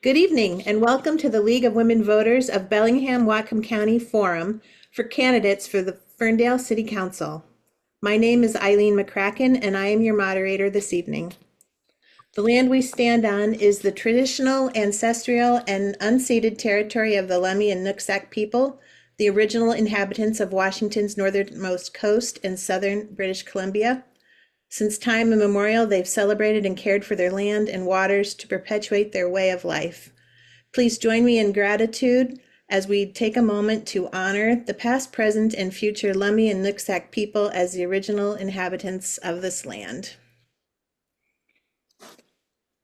Good evening and welcome to the League of Women Voters of Bellingham-Whatcom County Forum for candidates for the Ferndale City Council. My name is Eileen McCracken and I am your moderator this evening. The land we stand on is the traditional, ancestral, and unceded territory of the Lemhi and Nooksack people, the original inhabitants of Washington's northernmost coast and southern British Columbia. Since time immemorial, they've celebrated and cared for their land and waters to perpetuate their way of life. Please join me in gratitude as we take a moment to honor the past, present, and future Lemhi and Nooksack people as the original inhabitants of this land.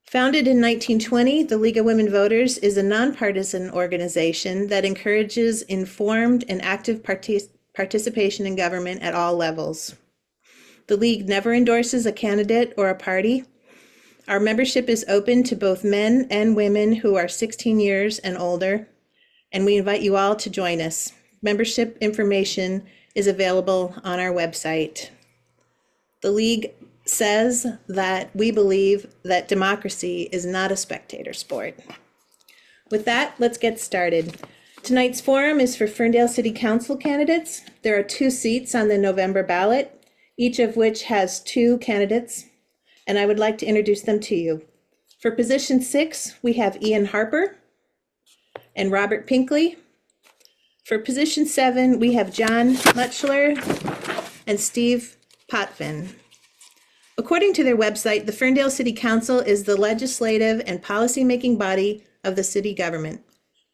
Founded in 1920, the League of Women Voters is a nonpartisan organization that encourages informed and active participation in government at all levels. The League never endorses a candidate or a party. Our membership is open to both men and women who are 16 years and older, and we invite you all to join us. Membership information is available on our website. The League says that we believe that democracy is not a spectator sport. With that, let's get started. Tonight's forum is for Ferndale City Council candidates. There are 2 seats on the November ballot, each of which has 2 candidates, and I would like to introduce them to you. For position 6, we have Ian Harper and Robert Pinkley. For position 7, we have John Mutchler and Steve Potvin. According to their website, the Ferndale City Council is the legislative and policy-making body of the city government.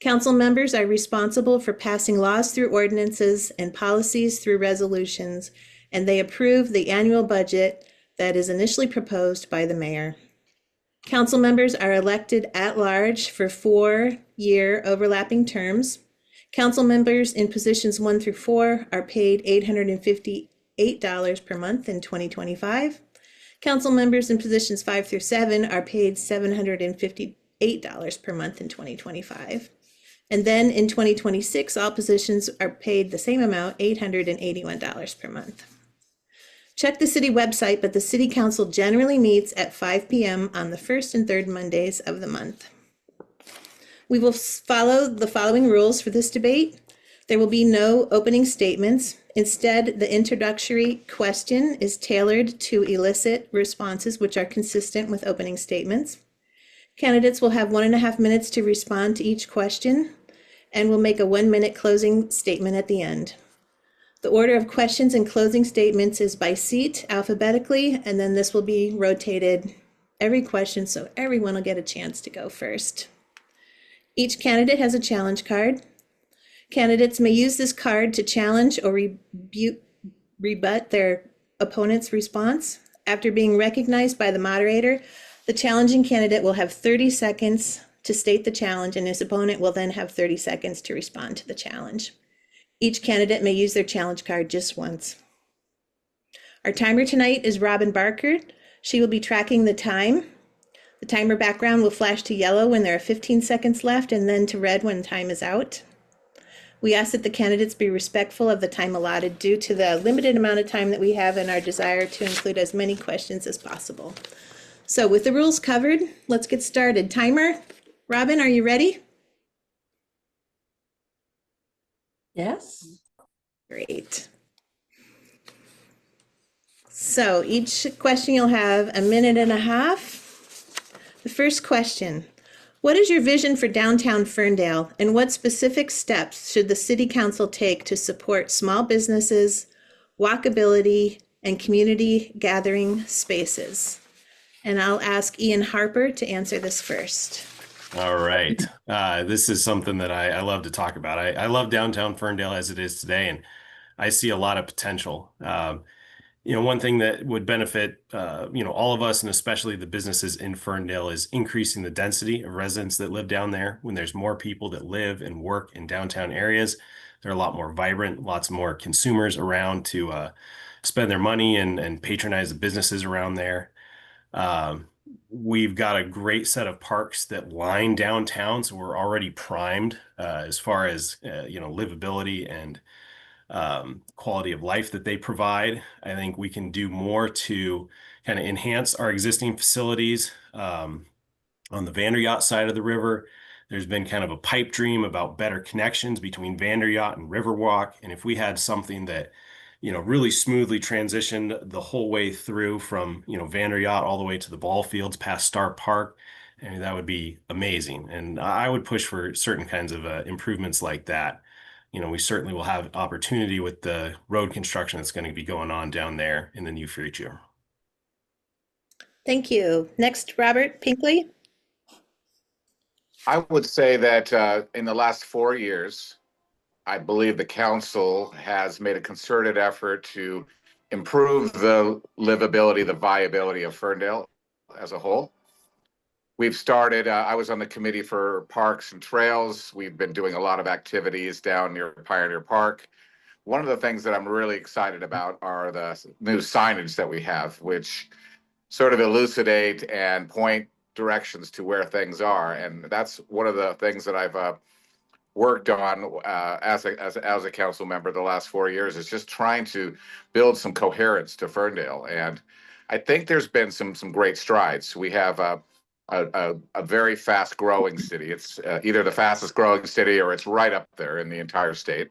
Council members are responsible for passing laws through ordinances and policies through resolutions, and they approve the annual budget that is initially proposed by the mayor. Council members are elected at large for 4-year overlapping terms. Council members in positions 1 through 4 are paid $858 per month in 2025. Council members in positions 5 through 7 are paid $758 per month in 2025. And then in 2026, all positions are paid the same amount, $881 per month. Check the city website, but the city council generally meets at 5 p.m. on the first and third Mondays of the month. We will follow the following rules for this debate. There will be no opening statements. Instead, the introductory question is tailored to elicit responses which are consistent with opening statements. Candidates will have 1.5 minutes to respond to each question and will make a 1-minute closing statement at the end. The order of questions and closing statements is by seat alphabetically, and then this will be rotated every question so everyone will get a chance to go first. Each candidate has a challenge card. Candidates may use this card to challenge or rebut their opponent's response. After being recognized by the moderator, the challenging candidate will have 30 seconds to state the challenge, and his opponent will then have 30 seconds to respond to the challenge. Each candidate may use their challenge card just once. Our timer tonight is Robin Barker. She will be tracking the time. The timer background will flash to yellow when there are 15 seconds left and then to red when time is out. We ask that the candidates be respectful of the time allotted due to the limited amount of time that we have and our desire to include as many questions as possible. So with the rules covered, let's get started. Timer, Robin, are you ready? Yes. Great. So each question you'll have 1.5 minutes. The first question, what is your vision for downtown Ferndale and what specific steps should the City Council take to support small businesses, walkability, and community gathering spaces? And I'll ask Ian Harper to answer this first. All right. This is something that I love to talk about. I love downtown Ferndale as it is today, and I see a lot of potential. One thing that would benefit, all of us, and especially the businesses in Ferndale, is increasing the density of residents that live down there. When there's more people that live and work in downtown areas, they're a lot more vibrant, lots more consumers around to spend their money and patronize the businesses around there. We've got a great set of parks that line downtown, so we're already primed as far as livability and quality of life that they provide. I think we can do more to kind of enhance our existing facilities, On the Vanderyacht side of the river, there's been kind of a pipe dream about better connections between Vanderyacht and Riverwalk. And if we had something that, really smoothly transitioned the whole way through from, Vanderyacht all the way to the ball fields past Star Park, I mean, that would be amazing. And I would push for certain kinds of improvements like that. We certainly will have opportunity with the road construction that's going to be going on down there in the near future. Thank you. Next, Robert Pinkley. I would say that in the last 4 years, I believe the council has made a concerted effort to improve the livability, the viability of Ferndale as a whole. We've started, I was on the committee for parks and trails. We've been doing a lot of activities down near Pioneer Park. One of the things that I'm really excited about are the new signage that we have, which sort of elucidate and point directions to where things are. And that's one of the things that I've worked on as a council member the last 4 years, is just trying to build some coherence to Ferndale. And I think there's been some great strides. We have a very fast growing city. It's either the fastest growing city or it's right up there in the entire state.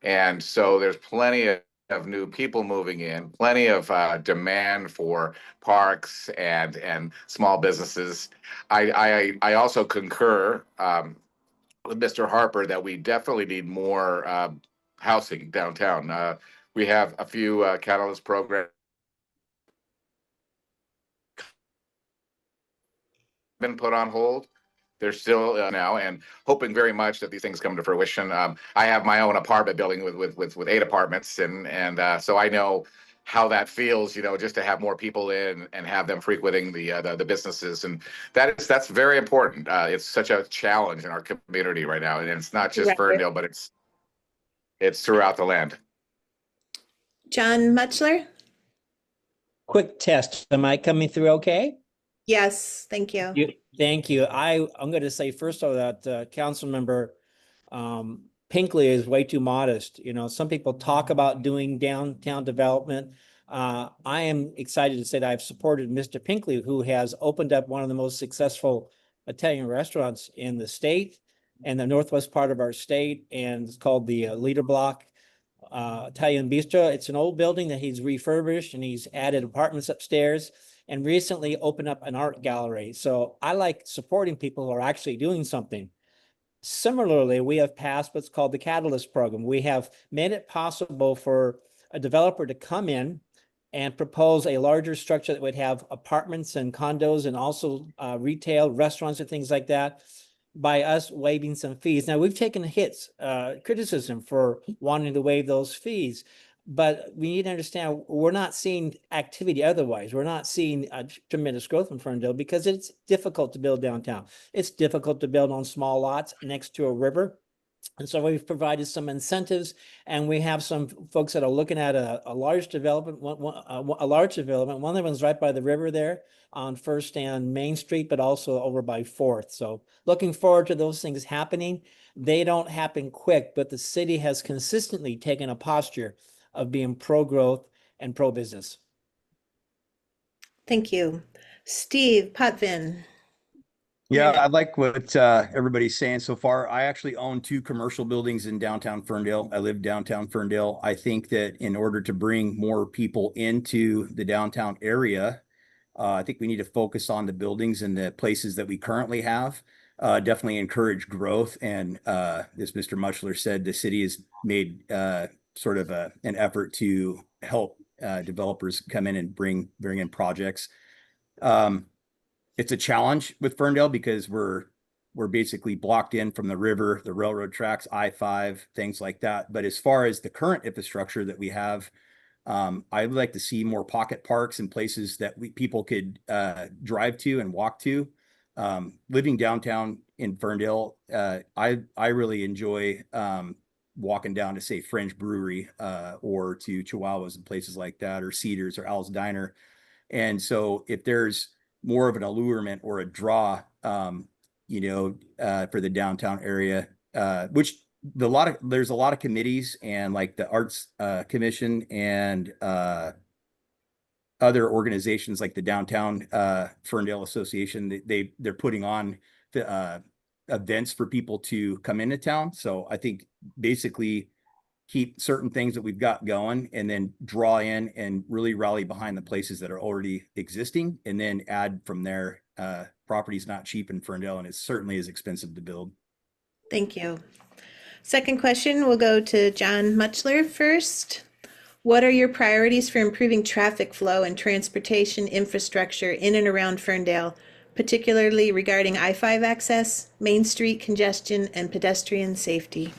And so there's plenty of new people moving in, plenty of demand for parks and small businesses. I also concur with Mr. Harper that we definitely need more housing downtown. We have a few catalyst programs been put on hold. They're still now, and hoping very much that these things come to fruition. I have my own apartment building with 8 apartments, and so I know how that feels, just to have more people in and have them frequenting the businesses, and that's very important. It's such a challenge in our community right now, and it's not just Right. Ferndale, but it's throughout the land. John Mutchler. Quick test. Am I coming through okay? Yes, thank you. Thank you. I'm going to say first of all that council member Pinkley is way too modest. Some people talk about doing downtown development. I am excited to say that I've supported Mr. Pinkley, who has opened up one of the most successful Italian restaurants in the state and the northwest part of our state, and it's called the Leader Block Italian Bistro. It's an old building that he's refurbished, and he's added apartments upstairs, and recently opened up an art gallery. So I like supporting people who are actually doing something. Similarly, we have passed what's called the Catalyst program. We have made it possible for a developer to come in and propose a larger structure that would have apartments and condos and also retail, restaurants and things like that, by us waiving some fees. Now, we've taken hits, criticism for wanting to waive those fees, but we need to understand we're not seeing activity otherwise. We're not seeing tremendous growth in Ferndale because it's difficult to build downtown. It's difficult to build on small lots next to a river. And so we've provided some incentives, and we have some folks that are looking at a large development, a large development. One of them is right by the river there on First and Main Street, but also over by Fourth. So looking forward to those things happening. They don't happen quick, but the city has consistently taken a posture of being pro-growth and pro-business. Thank you. Steve Potvin. Yeah, I like what everybody's saying so far. I actually own 2 commercial buildings in downtown Ferndale. I live downtown Ferndale. I think that in order to bring more people into the downtown area, I think we need to focus on the buildings and the places that we currently have. Definitely encourage growth. And as Mr. Mutchler said, the city has made sort of an effort to help developers come in and bring in projects. It's a challenge with Ferndale because we're basically blocked in from the river, the railroad tracks, I-5, things like that. But as far as the current infrastructure that we have, I'd like to see more pocket parks and places that people could drive to and walk to. Living downtown in Ferndale, I really enjoy walking down to, say, French Brewery or to Chihuahuas and places like that, or Cedars or Al's Diner. And so if there's more of an allurement or a draw, for the downtown area, which there's a lot of committees, and like the Arts Commission and other organizations like the Downtown Ferndale Association, they're putting on the events for people to come into town. So I think basically keep certain things that we've got going and then draw in and really rally behind the places that are already existing and then add from there. Property's not cheap in Ferndale, and it certainly is expensive to build. Thank you. Second question will go to John Muchler first. What are your priorities for improving traffic flow and transportation infrastructure in and around Ferndale, particularly regarding I-5 access, Main Street congestion, and pedestrian safety?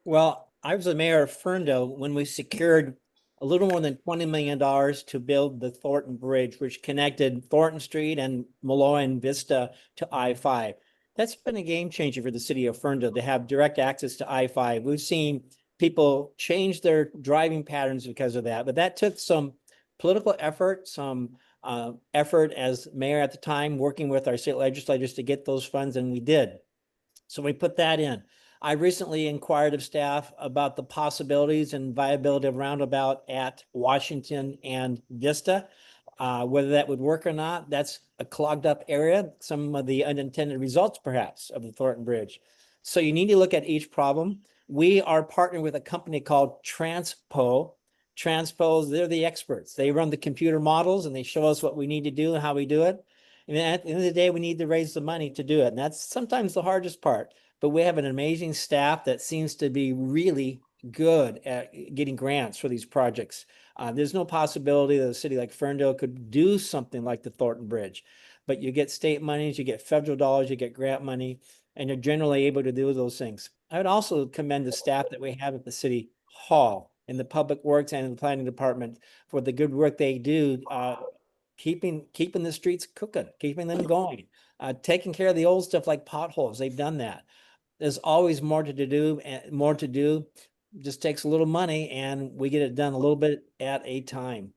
Well, I was the mayor of Ferndale when we secured a little more than $20 million to build the Thornton Bridge, which connected Thornton Street and Malloy and Vista to I-5. That's been a game changer for the city of Ferndale to have direct access to I-5. We've seen people change their driving patterns because of that, but that took some political effort, some effort as mayor at the time, working with our state legislators to get those funds, and we did. So we put that in. I recently inquired of staff about the possibilities and viability of roundabout at Washington and Vista. Whether that would work or not, that's a clogged up area, some of the unintended results perhaps of the Thornton Bridge. So you need to look at each problem. We are partnering with a company called Transpo. Transpo, they're the experts. They run the computer models and they show us what we need to do and how we do it. And at the end of the day, we need to raise the money to do it. And that's sometimes the hardest part. But we have an amazing staff that seems to be really good at getting grants for these projects. There's no possibility that a city like Ferndale could do something like the Thornton Bridge. But you get state monies, you get federal dollars, you get grant money, and you're generally able to do those things. I would also commend the staff that we have at the city hall, in the public works and in the planning department for the good work they do, keeping the streets cooking, keeping them going, taking care of the old stuff like potholes. They've done that. There's always more to do, and more to do. Just takes a little money, and we get it done a little bit at a time.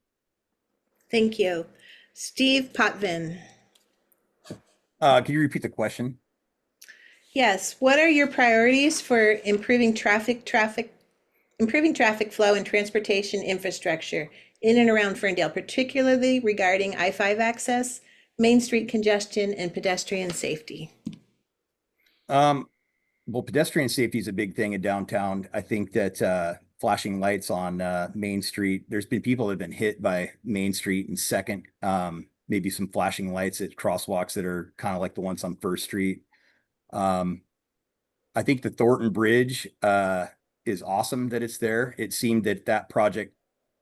Thank you. Steve Potvin. Can you repeat the question? Yes, what are your priorities for improving traffic flow and transportation infrastructure in and around Ferndale, particularly regarding I-5 access, Main Street congestion, and pedestrian safety? Well, pedestrian safety is a big thing in downtown. I think that flashing lights on Main Street, there's been people that have been hit by Main Street and Second, maybe some flashing lights at crosswalks that are kind of like the ones on First Street. I think the Thornton Bridge is awesome that it's there. It seemed that project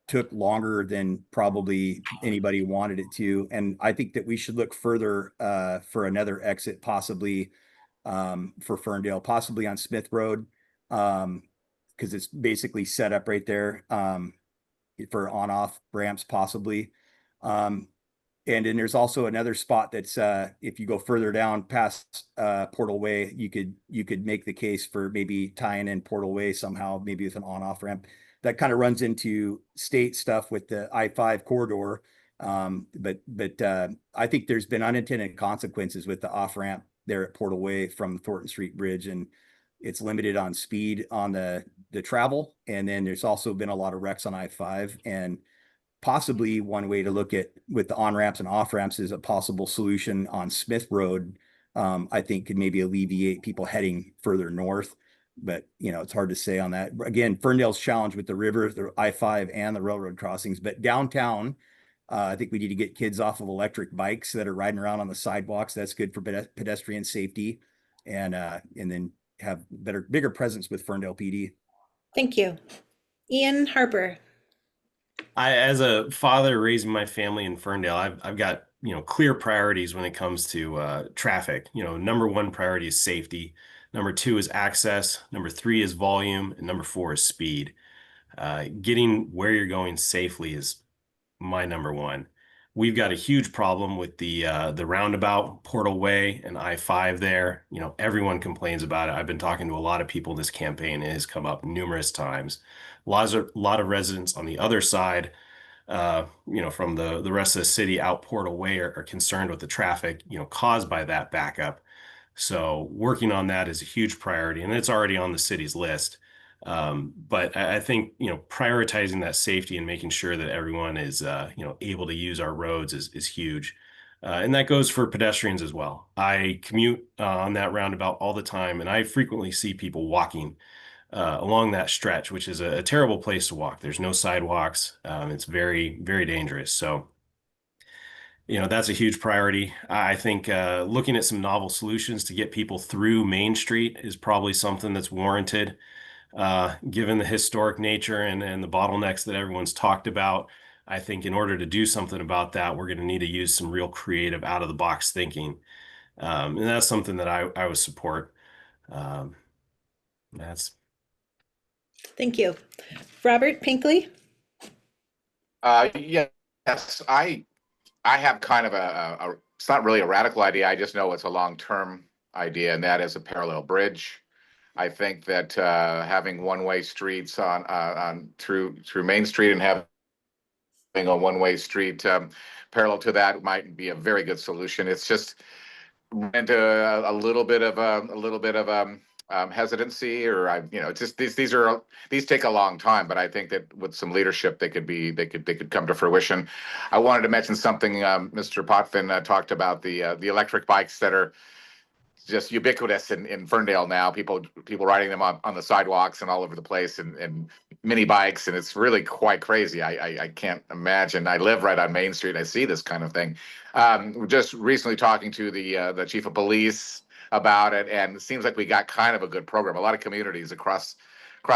took longer than probably anybody wanted it to. And I think that we should look further for another exit, possibly for Ferndale, possibly on Smith Road, because it's basically set up right there for on-off ramps, possibly. And then there's also another spot that's if you go further down past Portal Way, you could make the case for maybe tying in Portal Way somehow, maybe with an on-off ramp. That kind of runs into state stuff with the I-5 corridor. But I think there's been unintended consequences with the off ramp there at Portal Way from Thornton Street Bridge, and it's limited on speed on the travel. And then there's also been a lot of wrecks on I-5, and possibly one way to look at with the on ramps and off ramps is a possible solution on Smith Road. I think could maybe alleviate people heading further north, but it's hard to say on that. Again, Ferndale's challenge with the river, the I-5 and the railroad crossings, but downtown, I think we need to get kids off of electric bikes that are riding around on the sidewalks. That's good for pedestrian safety, and then have bigger presence with Ferndale PD. Thank you. Ian Harper. As a father raising my family in Ferndale, I've got clear priorities when it comes to traffic. Number one priority is safety. Number two is access. Number three is volume, and number four is speed. Getting where you're going safely is my number one. We've got a huge problem with the roundabout, Portal Way, and I-5 there. Everyone complains about it. I've been talking to a lot of people this campaign. It has come up numerous times. A lot of residents on the other side, from the rest of the city out Portal Way are concerned with the traffic, caused by that backup. So working on that is a huge priority, and it's already on the city's list. But I think, prioritizing that safety and making sure that everyone is, able to use our roads is huge. And that goes for pedestrians as well. I commute on that roundabout all the time, and I frequently see people walking along that stretch, which is a terrible place to walk. There's no sidewalks. It's very, very dangerous. So, that's a huge priority. I think looking at some novel solutions to get people through Main Street is probably something that's warranted, given the historic nature and the bottlenecks that everyone's talked about. I think in order to do something about that, we're going to need to use some real creative, out of the box thinking. And that's something that I would support. Um, that's Thank you. Robert Pinkley? Yes, I have kind of it's not really a radical idea. I just know it's a long-term idea, and that is a parallel bridge. I think that having one-way streets on through Main Street and having a one-way street parallel to that might be a very good solution. It's just into a little bit of hesitancy, or it's just these take a long time, but I think that with some leadership they could come to fruition. I wanted to mention something. Mr. Potvin talked about the electric bikes that are just ubiquitous in Ferndale now. People riding them on the sidewalks and all over the place, and mini bikes, and it's really quite crazy. I can't imagine. I live right on Main Street. I see this kind of thing. We're just recently talking to the chief of police about it, and it seems like we got kind of a good program. A lot of communities across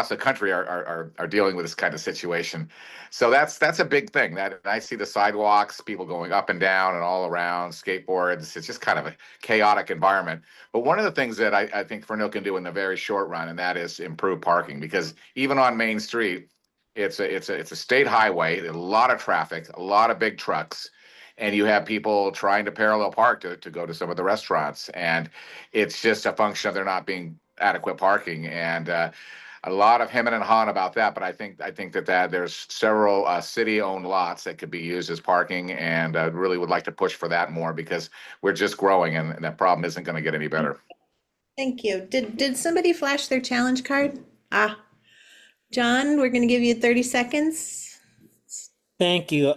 the country are dealing with this kind of situation. So that's a big thing. That I see the sidewalks, people going up and down and all around, skateboards. It's just kind of a chaotic environment. But one of the things that I think Ferndale can do in the very short run, and that is improve parking, because even on Main Street, it's a state highway, a lot of traffic, a lot of big trucks, and you have people trying to parallel park to go to some of the restaurants, and it's just a function of there not being adequate parking. And a lot of hemming and hawing about that, but I think that there's several city-owned lots that could be used as parking, and really would like to push for that more, because we're just growing, and that problem isn't going to get any better. Thank you. Did somebody flash their challenge card? John, we're going to give you 30 seconds. Thank you.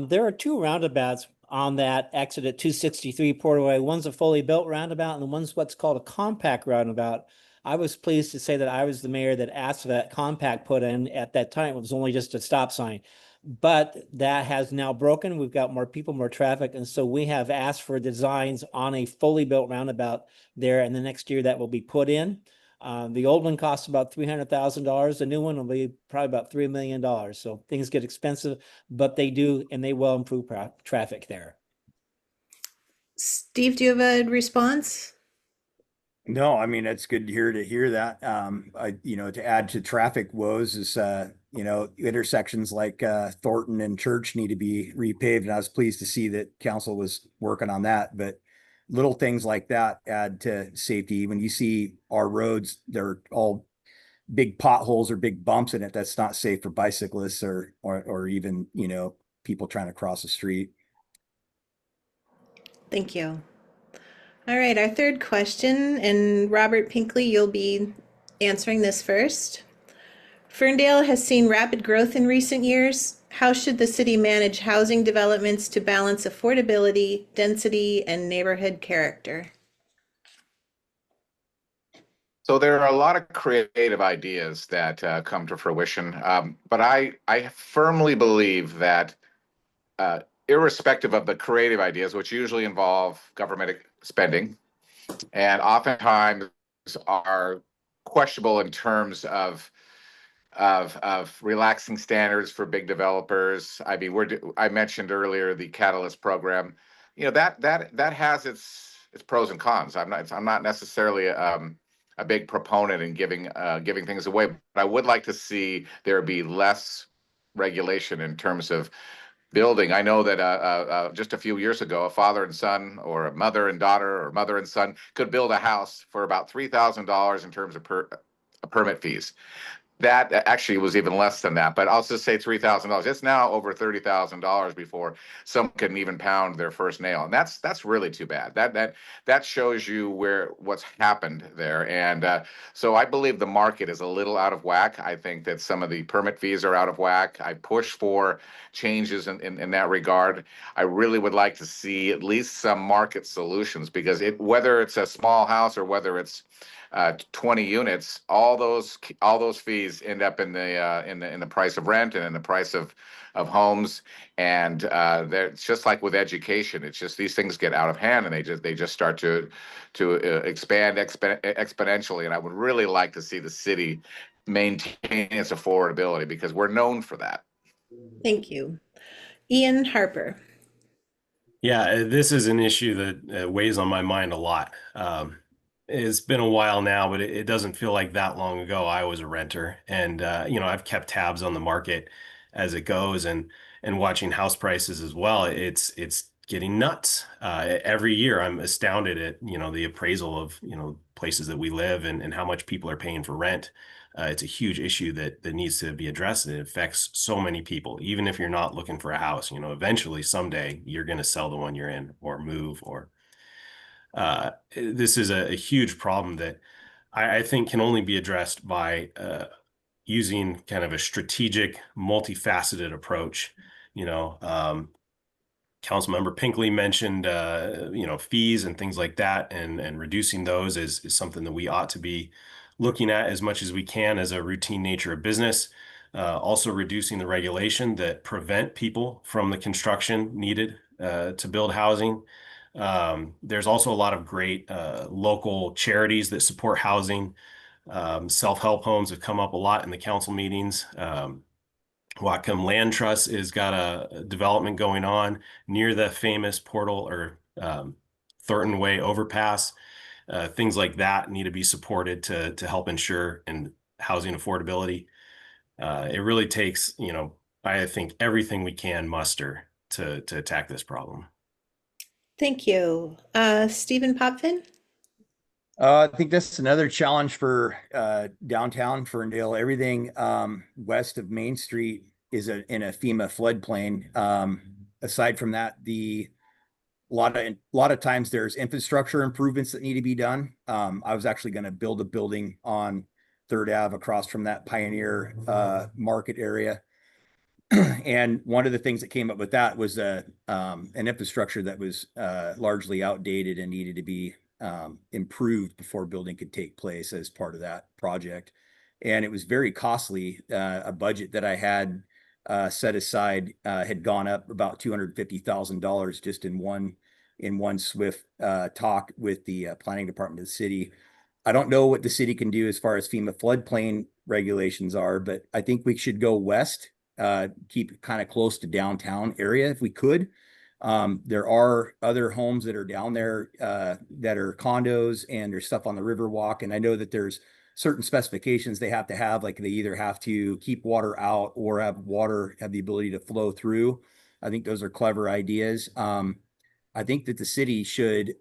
There are two roundabouts on that exit at 263 Portaway. One's a fully built roundabout, and the one's what's called a compact roundabout. I was pleased to say that I was the mayor that asked for that compact put in at that time. It was only just a stop sign, but that has now broken. We've got more people, more traffic. And so we have asked for designs on a fully built roundabout there. And the next year that will be put in. The old one costs about $300,000. The new one will be probably about $3 million. So things get expensive, but they do, and they will improve traffic there. Steve, do you have a response? No, I mean, it's good to hear that. To add to traffic woes is, intersections like Thornton and Church need to be repaved. And I was pleased to see that council was working on that, but little things like that add to safety. When you see our roads, they're all big potholes or big bumps in it. That's not safe for bicyclists or even, people trying to cross the street. Thank you. All right, our third question, and Robert Pinkley, you'll be answering this first. Ferndale has seen rapid growth in recent years. How should the city manage housing developments to balance affordability, density, and neighborhood character? So there are a lot of creative ideas that come to fruition, but I firmly believe that irrespective of the creative ideas, which usually involve government spending, and oftentimes are questionable in terms of relaxing standards for big developers. I mean, I mentioned earlier the Catalyst program. That has its pros and cons. I'm not necessarily a big proponent in giving things away, but I would like to see there be less regulation in terms of building. I know that just a few years ago, a father and son, or a mother and daughter, or mother and son could build a house for about $3,000 in terms of permit fees. That actually was even less than that, but I'll just say $3,000. It's now over $30,000 before someone can even pound their first nail, and that's really too bad. That shows you what's happened there, and so I believe the market is a little out of whack. I think that some of the permit fees are out of whack. I push for changes in that regard. I really would like to see at least some market solutions, because whether it's a small house or whether it's 20 units, all those fees end up in the price of rent and in the price of homes. And it's just like with education. It's just these things get out of hand, and they just start to expand exponentially. And I would really like to see the city maintain its affordability, because we're known for that. Thank you. Ian Harper. Yeah, this is an issue that weighs on my mind a lot. It's been a while now, but it doesn't feel like that long ago I was a renter, and I've kept tabs on the market as it goes, and watching house prices as well. It's getting nuts. Every year I'm astounded at the appraisal of places that we live, and how much people are paying for rent. It's a huge issue that needs to be addressed. It affects so many people. Even if you're not looking for a house, eventually someday you're going to sell the one you're in or move. Or this is a huge problem that I think can only be addressed by using kind of a strategic, multifaceted approach. Councilmember Pinkley mentioned, fees and things like that, and reducing those is something that we ought to be looking at as much as we can as a routine nature of business. Also reducing the regulation that prevent people from the construction needed to build housing. There's also a lot of great local charities that support housing. Self-help homes have come up a lot in the council meetings. Whatcom Land Trust has got a development going on near the famous Portal or Thornton Way overpass. Things like that need to be supported to help ensure and housing affordability. It really takes, I think, everything we can muster to attack this problem. Thank you. Stephen Popfin? I think that's another challenge for downtown Ferndale. Everything west of Main Street is in a FEMA floodplain. Aside from that, a lot of times there's infrastructure improvements that need to be done. I was actually going to build a building on 3rd Ave across from that Pioneer Market area. And one of the things that came up with that was an infrastructure that was largely outdated and needed to be improved before building could take place as part of that project. And it was very costly. A budget that I had set aside had gone up about $250,000 just in one swift talk with the planning department of the city. I don't know what the city can do as far as FEMA floodplain regulations are, but I think we should go west, keep kind of close to downtown area if we could. There are other homes that are down there that are condos, and there's stuff on the Riverwalk. And I know that there's certain specifications they have to have, like they either have to keep water out or have the ability to flow through. I think those are clever ideas. I think that the city should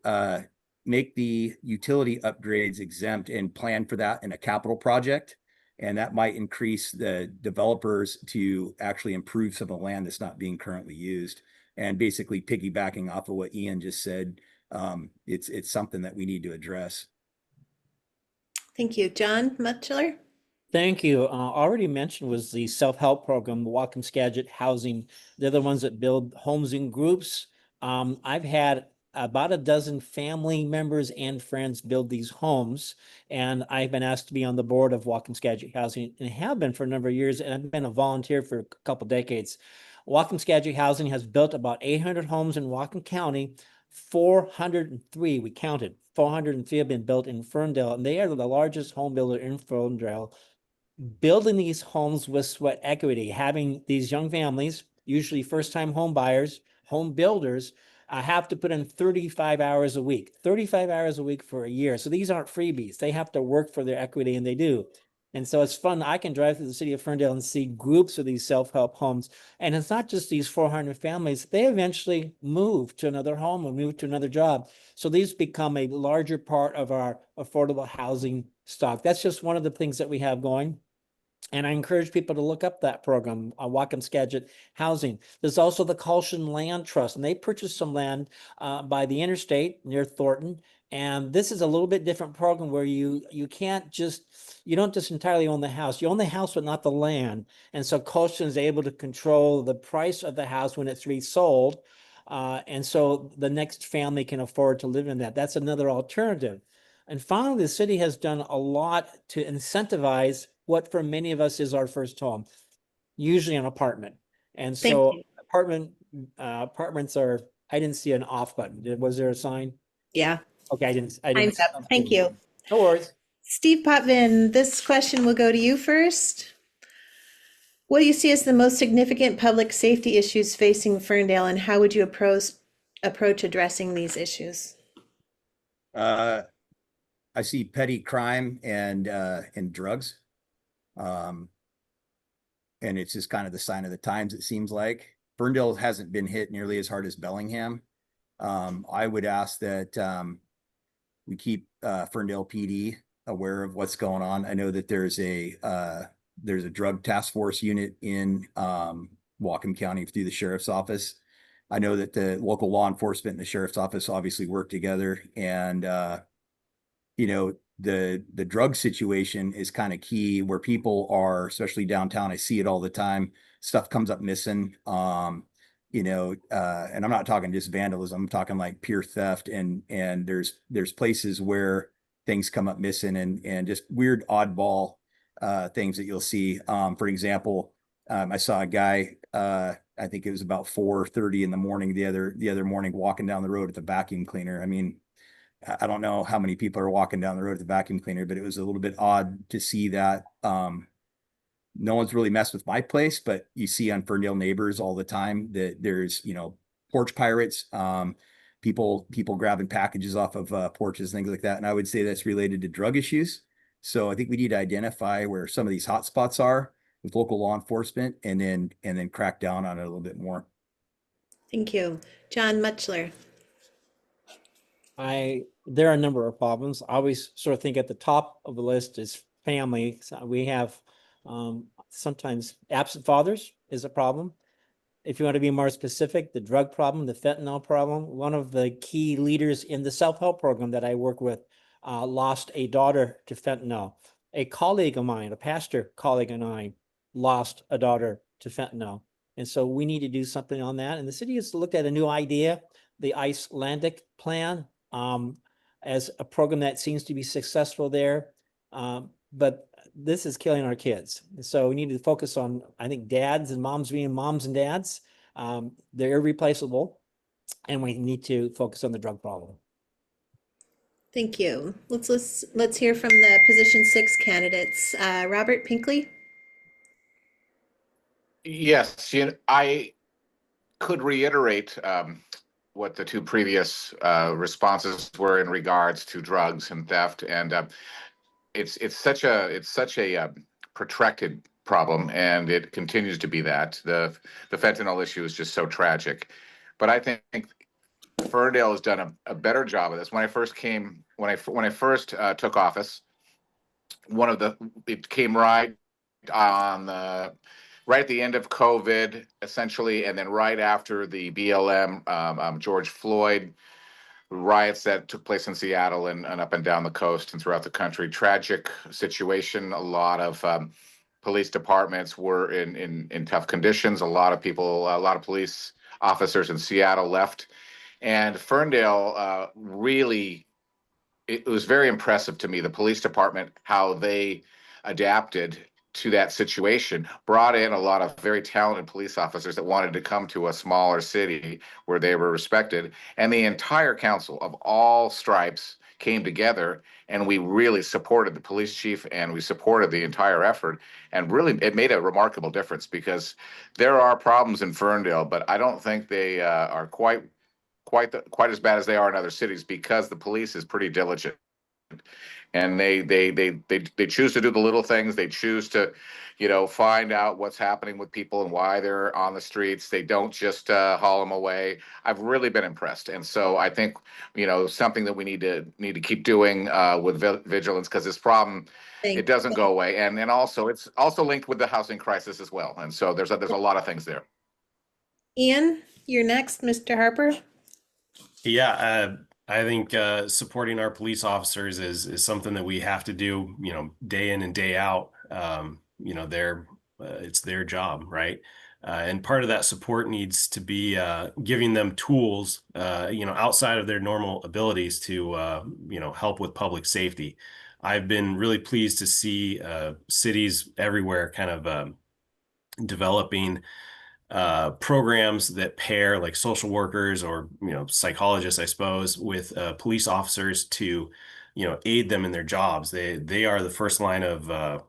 make the utility upgrades exempt and plan for that in a capital project. And that might increase the developers to actually improve some of the land that's not being currently used. And basically piggybacking off of what Ian just said, it's something that we need to address. Thank you. John Mutchler? Thank you. Already mentioned was the self-help program, the Whatcom Skagit Housing. They're the ones that build homes in groups. I've had about a dozen family members and friends build these homes, and I've been asked to be on the board of Whatcom Skagit Housing, and have been for a number of years, and I've been a volunteer for a couple decades. Whatcom Skagit Housing has built about 800 homes in Whatcom County. 403, we counted, 403 have been built in Ferndale, and they are the largest home builder in Ferndale, building these homes with sweat equity, having these young families, usually first-time home buyers, home builders, have to put in 35 hours a week for a year. So these aren't freebies. They have to work for their equity, and they do. And so it's fun. I can drive through the city of Ferndale and see groups of these self-help homes. And it's not just these 400 families. They eventually move to another home or move to another job. So these become a larger part of our affordable housing stock. That's just one of the things that we have going. And I encourage people to look up that program, Whatcom Skagit Housing. There's also the Colshan Land Trust, and they purchased some land by the interstate near Thornton. And this is a little bit different program where you don't just entirely own the house. You own the house, but not the land. And so Colshan is able to control the price of the house when it's resold. And so the next family can afford to live in that. That's another alternative. And finally, the city has done a lot to incentivize what for many of us is our first home, usually an apartment. And Thank so you. apartments are, I didn't see an off button. Was there a sign? Yeah, Okay, I didn't. time's up. Thank you. No worries. Steve Potvin, this question will go to you first. What do you see as the most significant public safety issues facing Ferndale, and how would you approach addressing these issues? I see petty crime and drugs. And it's just kind of the sign of the times, it seems like. Ferndale hasn't been hit nearly as hard as Bellingham. I would ask that we keep Ferndale PD aware of what's going on. I know that there's a drug task force unit in Whatcom County through the sheriff's office. I know that the local law enforcement and the sheriff's office obviously work together, and the drug situation is kind of key where people are, especially downtown. I see it all the time. Stuff comes up missing. And I'm not talking just vandalism. I'm talking like pure theft, and there's places where things come up missing, and just weird oddball things that you'll see. For example, I saw a guy, I think it was about 4:30 in the morning the other morning, walking down the road with a vacuum cleaner. I mean, I don't know how many people are walking down the road with a vacuum cleaner, but it was a little bit odd to see that. No one's really messed with my place, but you see on Ferndale Neighbors all the time that there's, porch pirates, people grabbing packages off of porches, things like that. And I would say that's related to drug issues. So I think we need to identify where some of these hot spots are with local law enforcement, and then crack down on it a little bit more. Thank you. John Mutchler. There are a number of problems. I always sort of think at the top of the list is family. So we have sometimes absent fathers is a problem. If you want to be more specific, the drug problem, the fentanyl problem. One of the key leaders in the self-help program that I work with lost a daughter to fentanyl. A colleague of mine, a pastor colleague of mine, lost a daughter to fentanyl. And so we need to do something on that. And the city has looked at a new idea, the Icelandic plan, as a program that seems to be successful there. But this is killing our kids. So we need to focus on, I think, dads and moms being moms and dads. They're irreplaceable, and we need to focus on the drug problem. Thank you. Let's hear from the position 6 candidates. Robert Pinkley. Yes, I could reiterate what the two previous responses were in regards to drugs and theft, and it's such a protracted problem, and it continues to be that. The fentanyl issue is just so tragic, but I think Ferndale has done a better job of this. When I first took office, it came right at the end of COVID, essentially, and then right after the BLM, George Floyd riots that took place in Seattle and up and down the coast and throughout the country. Tragic situation. A lot of police departments were in tough conditions. A lot of police officers in Seattle left. And Ferndale really, it was very impressive to me, the police department, how they adapted to that situation, brought in a lot of very talented police officers that wanted to come to a smaller city where they were respected. And the entire council of all stripes came together, and we really supported the police chief, and we supported the entire effort. And really, it made a remarkable difference, because there are problems in Ferndale, but I don't think they are quite as bad as they are in other cities, because the police is pretty diligent. And they choose to do the little things. They choose to, find out what's happening with people and why they're on the streets. They don't just haul them away. I've really been impressed, and so I think something that we need to keep doing with vigilance, because this problem, Thank it doesn't go away, and also it's also linked with the housing crisis as well. And so there's a lot of things there. Ian, you're next, Mr. Harper. Yeah, I think supporting our police officers is something that we have to do, day in and day out. It's their job, right? And part of that support needs to be giving them tools, outside of their normal abilities to, help with public safety. I've been really pleased to see cities everywhere kind of developing programs that pair like social workers or psychologists, I suppose, with police officers to aid them in their jobs. They are the first line of the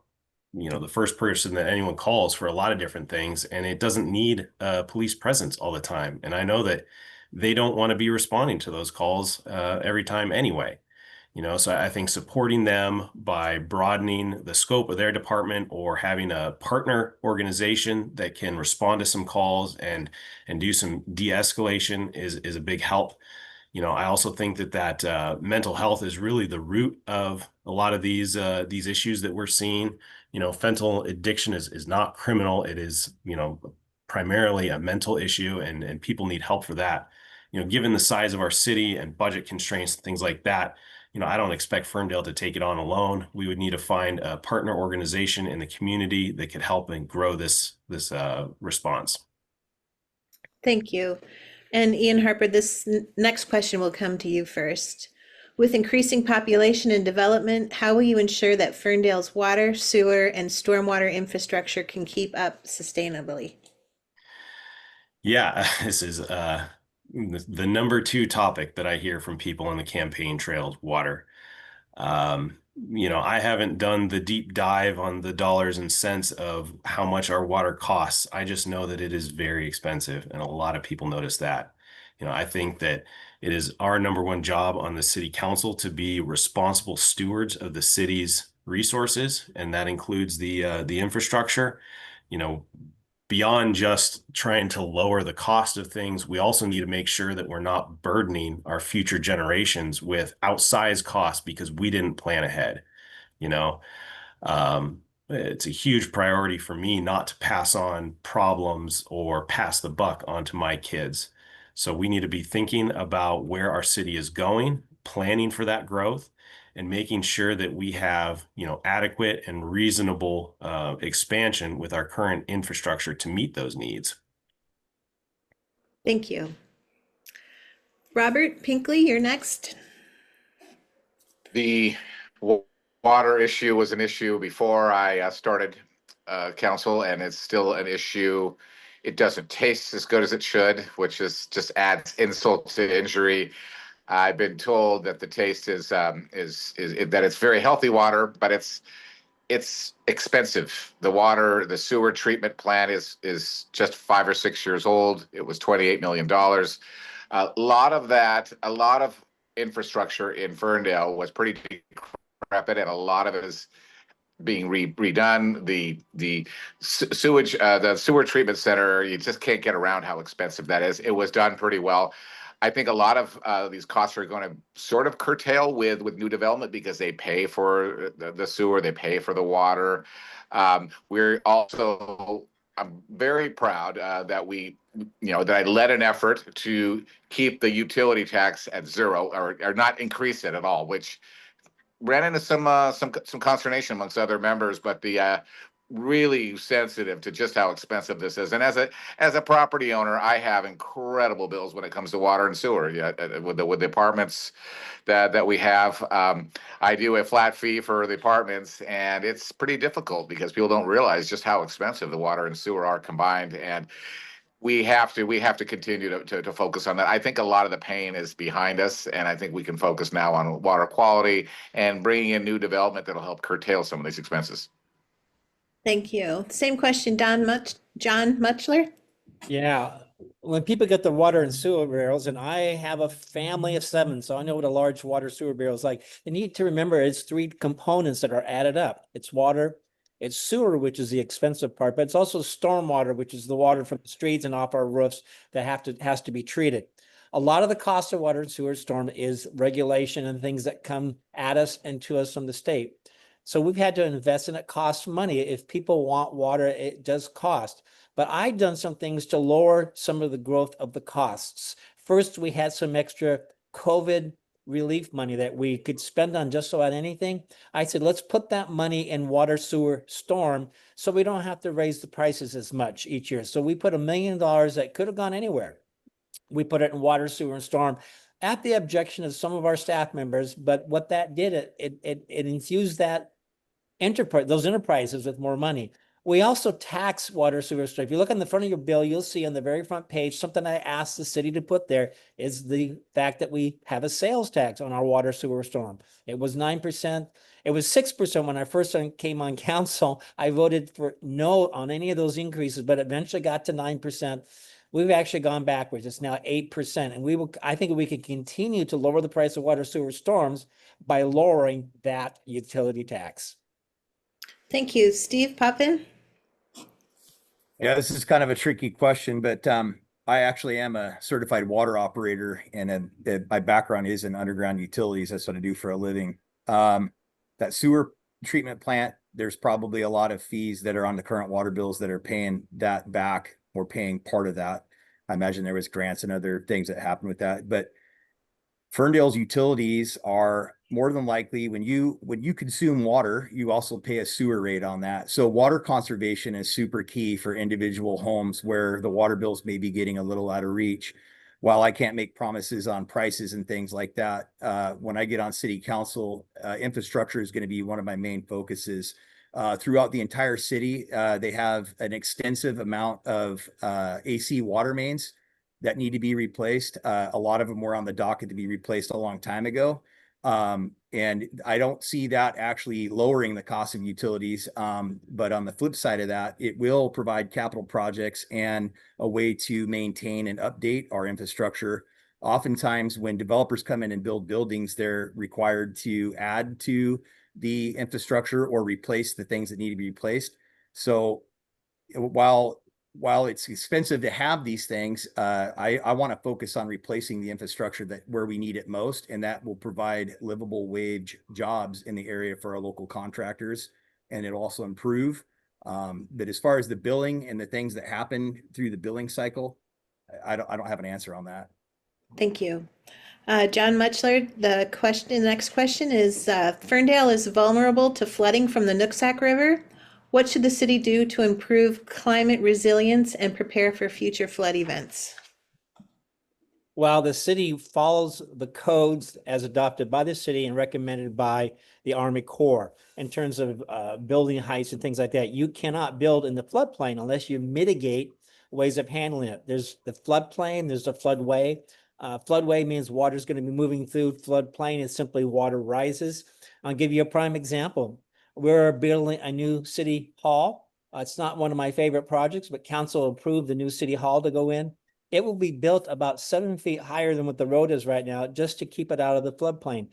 first person that anyone calls for a lot of different things, and it doesn't need police presence all the time. And I know that they don't want to be responding to those calls every time anyway. So I think supporting them by broadening the scope of their department or having a partner organization that can respond to some calls and do some de-escalation is a big help. I also think that mental health is really the root of a lot of these issues that we're seeing. Fentanyl addiction is not criminal. It is, primarily a mental issue, and people need help for that. Given the size of our city and budget constraints and things like that, I don't expect Ferndale to take it on alone. We would need to find a partner organization in the community that could help and grow this response. Thank you. And Ian Harper, this next question will come to you first. With increasing population and development, how will you ensure that Ferndale's water, sewer, and stormwater infrastructure can keep up sustainably? Yeah, this is the number 2 topic that I hear from people on the campaign trail: water. I haven't done the deep dive on the dollars and cents of how much our water costs. I just know that it is very expensive, and a lot of people notice that. I think that it is our number 1 job on the city council to be responsible stewards of the city's resources, and that includes the infrastructure. Beyond just trying to lower the cost of things, we also need to make sure that we're not burdening our future generations with outsized costs because we didn't plan ahead. It's a huge priority for me not to pass on problems or pass the buck onto my kids. So we need to be thinking about where our city is going, planning for that growth, and making sure that we have, adequate and reasonable expansion with our current infrastructure to meet those needs. Thank you. Robert Pinkley, you're next. The water issue was an issue before I started council, and it's still an issue. It doesn't taste as good as it should, which just adds insult to injury. I've been told that the taste is that it's very healthy water, but it's expensive. The sewer treatment plant is just 5 or 6 years old. It was $28 million. A lot of infrastructure in Ferndale was pretty decrepit, and a lot of it is being redone. The sewage, the sewer treatment center, you just can't get around how expensive that is. It was done pretty well. I think a lot of these costs are going to sort of curtail with new development because they pay for the sewer, they pay for the water. We're also, I'm very proud that that I led an effort to keep the utility tax at 0 or not increase it at all, which ran into some consternation amongst other members, but the really sensitive to just how expensive this is. And as a property owner, I have incredible bills when it comes to water and sewer. Yeah, with the apartments that we have, I do a flat fee for the apartments, and it's pretty difficult because people don't realize just how expensive the water and sewer are combined. And we have to continue to focus on that. I think a lot of the pain is behind us, and I think we can focus now on water quality and bringing in new development that'll help curtail some of these expenses. Thank you. Same question, John Mutchler. Yeah, when people get the water and sewer barrels, and I have a family of 7, so I know what a large water sewer barrel is like. They need to remember it's 3 components that are added up. It's water, it's sewer, which is the expensive part, but it's also stormwater, which is the water from the streets and off our roofs that has to be treated. A lot of the cost of water and sewer storm is regulation and things that come at us and to us from the state. So we've had to invest, and it costs money. If people want water, it does cost. But I've done some things to lower some of the growth of the costs. First, we had some extra COVID relief money that we could spend on just about anything. I said, let's put that money in water, sewer, storm, so we don't have to raise the prices as much each year. So we put $1 million that could have gone anywhere. We put it in water, sewer, and storm at the objection of some of our staff members. But what that did, it infused that those enterprises with more money. We also tax water, sewer, storm. If you look on the front of your bill, you'll see on the very front page, something I asked the city to put there is the fact that we have a sales tax on our water, sewer, storm. It was 9%. It was 6% when I first came on council. I voted for no on any of those increases, but eventually got to 9%. We've actually gone backwards. It's now 8%. And I think we can continue to lower the price of water, sewer, storms by lowering that utility tax. Thank you. Steve Poppin? Yeah, this is kind of a tricky question, but I actually am a certified water operator, and my background is in underground utilities. That's what I do for a living. That sewer treatment plant, there's probably a lot of fees that are on the current water bills that are paying that back or paying part of that. I imagine there was grants and other things that happened with that, but Ferndale's utilities are more than likely when you consume water, you also pay a sewer rate on that. So water conservation is super key for individual homes where the water bills may be getting a little out of reach. While I can't make promises on prices and things like that, when I get on city council, infrastructure is going to be one of my main focuses. Throughout the entire city, they have an extensive amount of AC water mains that need to be replaced. A lot of them were on the docket to be replaced a long time ago. And I don't see that actually lowering the cost of utilities. But on the flip side of that, it will provide capital projects and a way to maintain and update our infrastructure. Oftentimes when developers come in and build buildings, they're required to add to the infrastructure or replace the things that need to be replaced. So while it's expensive to have these things, I want to focus on replacing the infrastructure where we need it most, and that will provide livable wage jobs in the area for our local contractors, and it'll also improve. But as far as the billing and the things that happen through the billing cycle, I don't have an answer on that. Thank you. John Mutchler, the next question is, Ferndale is vulnerable to flooding from the Nooksack River. What should the city do to improve climate resilience and prepare for future flood events? While the city follows the codes as adopted by the city and recommended by the Army Corps in terms of building heights and things like that, you cannot build in the floodplain unless you mitigate ways of handling it. There's the floodplain, there's the floodway. Floodway means water is going to be moving through. Floodplain is simply water rises. I'll give you a prime example. We're building a new city hall. It's not one of my favorite projects, but council approved the new city hall to go in. It will be built about 7 feet higher than what the road is right now, just to keep it out of the floodplain.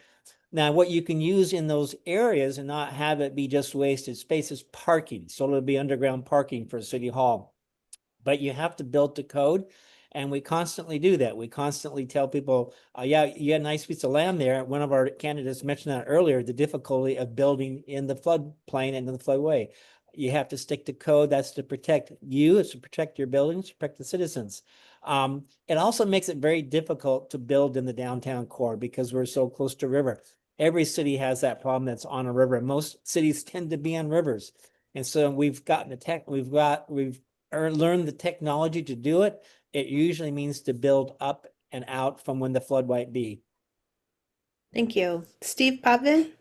Now, what you can use in those areas and not have it be just wasted space is parking. So it'll be underground parking for city hall. But you have to build to code. And we constantly do that. We constantly tell people, yeah, you had a nice piece of land there. One of our candidates mentioned that earlier, the difficulty of building in the floodplain and in the floodway. You have to stick to code. That's to protect you. It's to protect your buildings, protect the citizens. It also makes it very difficult to build in the downtown core because we're so close to river. Every city has that problem that's on a river. Most cities tend to be on rivers. And so we've gotten we've learned the technology to do it. It usually means to build up and out from when the flood might be. Thank you. Steve Potvin?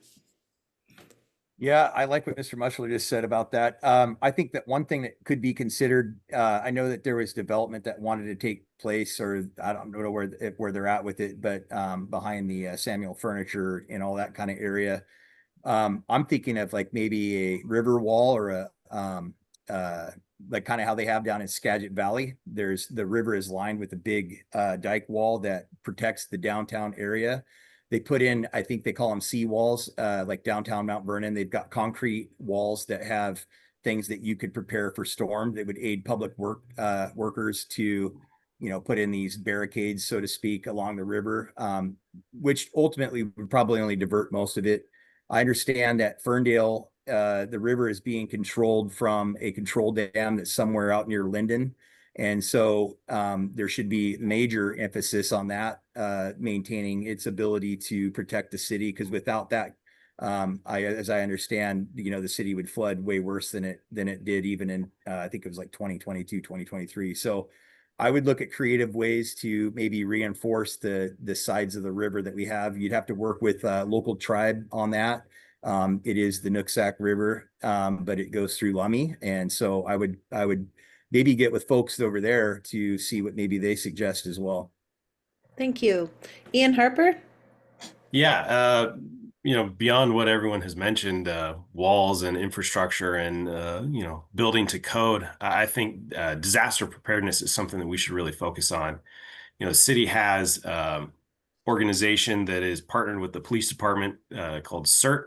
Yeah, I like what Mr. Mutchler just said about that. I think that one thing that could be considered, I know that there was development that wanted to take place, or I don't know where they're at with it, but behind the Samuel Furniture and all that kind of area. I'm thinking of like maybe a river wall or like kind of how they have down in Skagit Valley. The river is lined with a big dike wall that protects the downtown area. They put in, I think they call them sea walls, like downtown Mount Vernon. They've got concrete walls that have things that you could prepare for storm that would aid public workers to, put in these barricades, so to speak, along the river, which ultimately would probably only divert most of it. I understand that Ferndale, the river is being controlled from a control dam that's somewhere out near Linden. And so there should be major emphasis on that, maintaining its ability to protect the city, because without that, as I understand, the city would flood way worse than it did even in, I think it was like 2022, 2023. So I would look at creative ways to maybe reinforce the sides of the river that we have. You'd have to work with local tribe on that. It is the Nooksack River, but it goes through Lummi. And so I would maybe get with folks over there to see what maybe they suggest as well. Thank you. Ian Harper? Yeah, beyond what everyone has mentioned, walls and infrastructure and, building to code, I think disaster preparedness is something that we should really focus on. The city has organization that is partnered with the police department called CERT.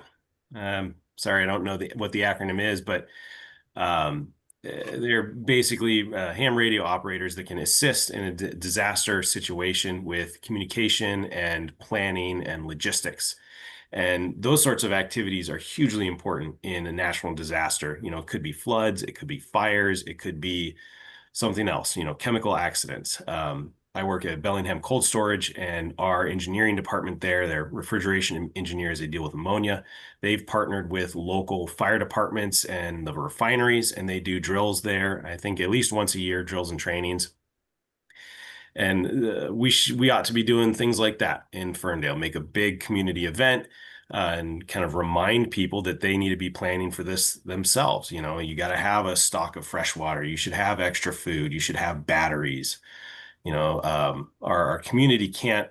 Sorry, I don't know what the acronym is, but they're basically ham radio operators that can assist in a disaster situation with communication and planning and logistics. And those sorts of activities are hugely important in a national disaster. It could be floods, it could be fires, it could be something else, chemical accidents. I work at Bellingham Cold Storage, and our engineering department there, their refrigeration engineers, they deal with ammonia. They've partnered with local fire departments and the refineries, and they do drills there. I think at least once a year, drills and trainings. And we ought to be doing things like that in Ferndale, make a big community event and kind of remind people that they need to be planning for this themselves. You got to have a stock of fresh water. You should have extra food. You should have batteries. Our community can't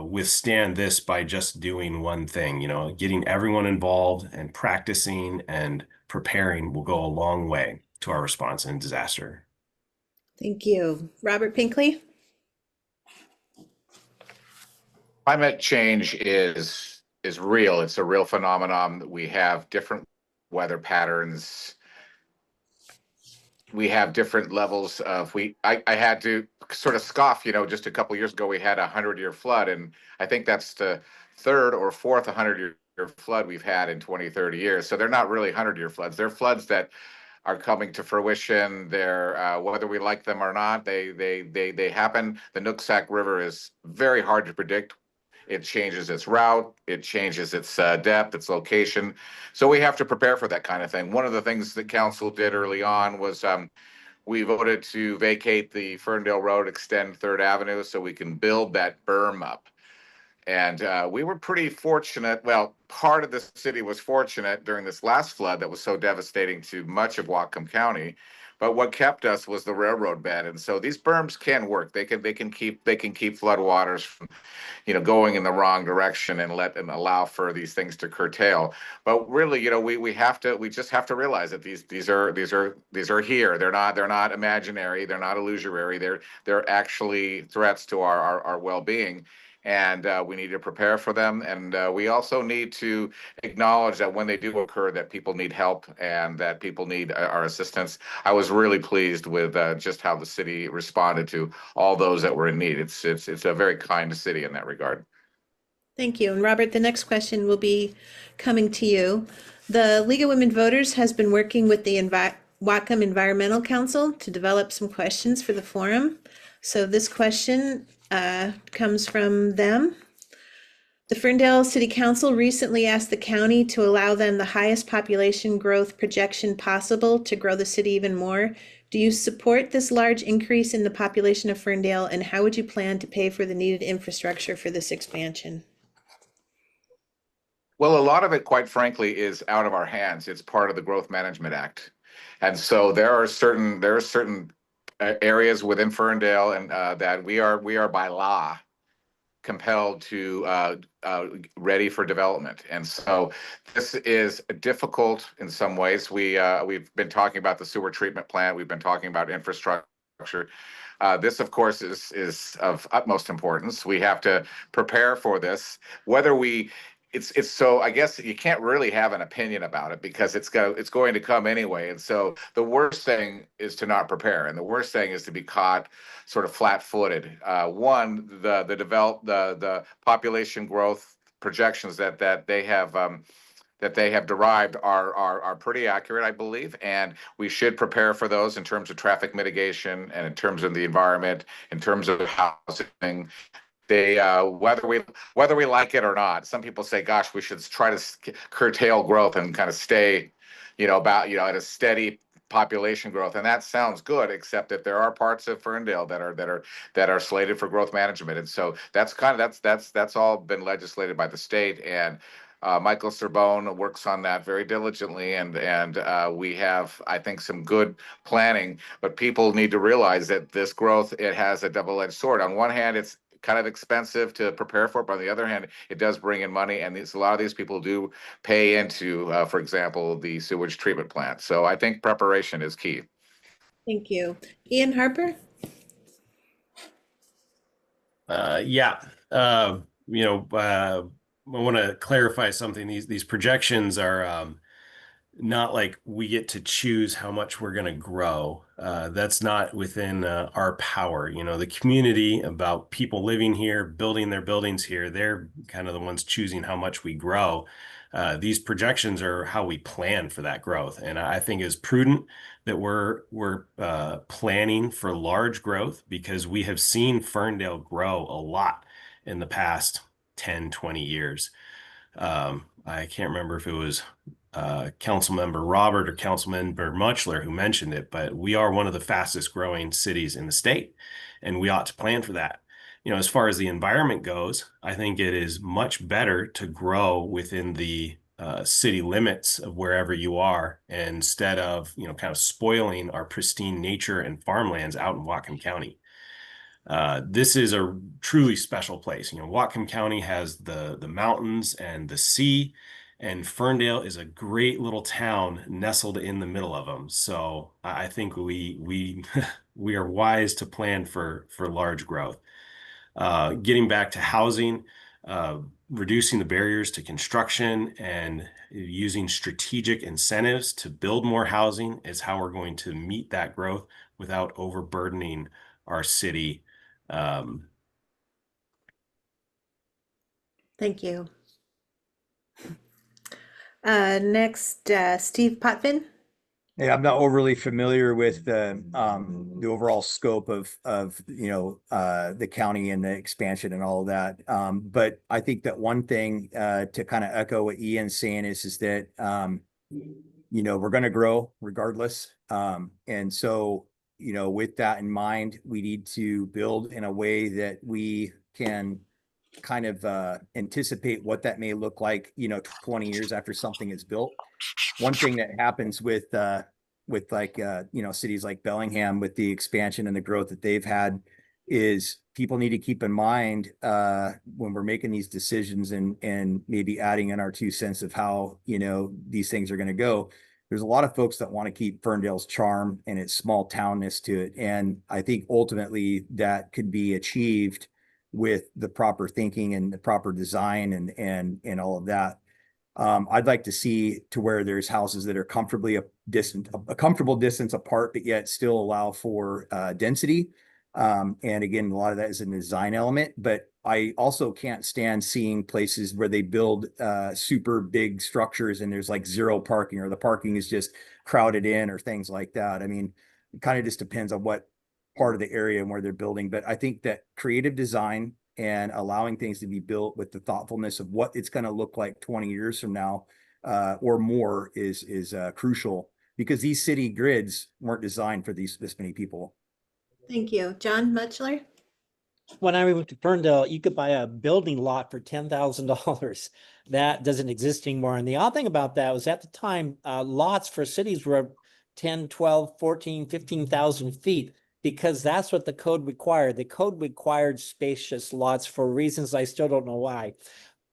withstand this by just doing one thing. Getting everyone involved and practicing and preparing will go a long way to our response in disaster. Thank you. Robert Pinkley? Climate change is real. It's a real phenomenon. We have different weather patterns. We have different levels of I had to sort of scoff, just a couple of years ago, we had 100-year flood. And I think that's the third or fourth 100-year flood we've had in 20, 30 years. So they're not really 100-year floods. They're floods that are coming to fruition. They're whether we like them or not, they happen. The Nooksack River is very hard to predict. It changes its route, it changes its depth, its location. So we have to prepare for that kind of thing. One of the things that council did early on was we voted to vacate the Ferndale Road, extend 3rd Avenue so we can build that berm up. And we were pretty fortunate. Well, part of the city was fortunate during this last flood that was so devastating to much of Whatcom County. But what kept us was the railroad bed. And so these berms can work. They can keep floodwaters from going in the wrong direction and allow for these things to curtail. But really, we just have to realize that these are here. They're not imaginary. They're not illusory. They're actually threats to our well-being. And we need to prepare for them. And we also need to acknowledge that when they do occur, that people need help and that people need our assistance. I was really pleased with just how the city responded to all those that were in need. It's a very kind city in that regard. Thank you. And Robert, the next question will be coming to you. The League of Women Voters has been working with the Whatcom Environmental Council to develop some questions for the forum. So this question comes from them. The Ferndale City Council recently asked the county to allow them the highest population growth projection possible to grow the city even more. Do you support this large increase in the population of Ferndale, and how would you plan to pay for the needed infrastructure for this expansion? Well, a lot of it, quite frankly, is out of our hands. It's part of the Growth Management Act. And so there are certain areas within Ferndale and that we are by law compelled to ready for development. And so this is difficult in some ways. We've been talking about the sewer treatment plant. We've been talking about infrastructure. This, of course, is of utmost importance. We have to prepare for this. Whether we, it's so, I guess you can't really have an opinion about it because it's going to come anyway. And so the worst thing is to not prepare, and the worst thing is to be caught sort of flat-footed. The population growth projections that they have derived are pretty accurate, I believe, and we should prepare for those in terms of traffic mitigation and in terms of the environment, in terms of housing. They whether we like it or not, some people say, "Gosh, we should try to curtail growth and kind of stay, at a steady population growth," and that sounds good, except that there are parts of Ferndale that are slated for growth management, and so that's all been legislated by the state, and Michael Serbone works on that very diligently, and we have, I think, some good planning. But people need to realize that this growth, it has a double-edged sword. On one hand, it's kind of expensive to prepare for, but on the other hand, it does bring in money, and a lot of these people do pay into, for example, the sewage treatment plant. So I think preparation is key. Thank you. Ian Harper? Yeah. I want to clarify something. These projections are not like we get to choose how much we're going to grow. That's not within our power. The community, about people living here, building their buildings here, they're kind of the ones choosing how much we grow. These projections are how we plan for that growth. And I think it's prudent that we're planning for large growth, because we have seen Ferndale grow a lot in the past 10, 20 years. I can't remember if it was Councilmember Robert or Councilmember Muchler who mentioned it, but we are one of the fastest growing cities in the state, and we ought to plan for that. As far as the environment goes, I think it is much better to grow within the city limits of wherever you are, instead of, kind of spoiling our pristine nature and farmlands out in Whatcom County. This is a truly special place. Whatcom County has the mountains and the sea, and Ferndale is a great little town nestled in the middle of them. So I think we we are wise to plan for large growth. Getting back to housing, reducing the barriers to construction and using strategic incentives to build more housing is how we're going to meet that growth without overburdening our city. Thank you. Next, Steve Potvin. Yeah, I'm not overly familiar with the overall scope of the county and the expansion and all of that. But I think that one thing to kind of echo what Ian's saying is that we're going to grow regardless. And so with that in mind, we need to build in a way that we can kind of anticipate what that may look like 20 years after something is built. One thing that happens with cities like Bellingham, with the expansion and the growth that they've had, is people need to keep in mind when we're making these decisions and maybe adding in our 2 cents of how these things are going to go. There's a lot of folks that want to keep Ferndale's charm and its small townness to it, and I think ultimately that could be achieved with the proper thinking and the proper design and all of that. I'd like to see to where there's houses that are a comfortable distance apart, but yet still allow for density. And again, a lot of that is a design element, but I also can't stand seeing places where they build super big structures and there's like zero parking, or the parking is just crowded in, or things like that. I mean, it kind of just depends on what part of the area and where they're building. But I think that creative design and allowing things to be built with the thoughtfulness of what it's going to look like 20 years from now or more is crucial, because these city grids weren't designed for this many people. Thank you. John Muchler? When I moved to Ferndale, you could buy a building lot for $10,000. That doesn't exist anymore. And the odd thing about that was, at the time, lots for cities were 10, 12, 14, 15,000 feet. because that's what the code required. The code required spacious lots for reasons I still don't know why.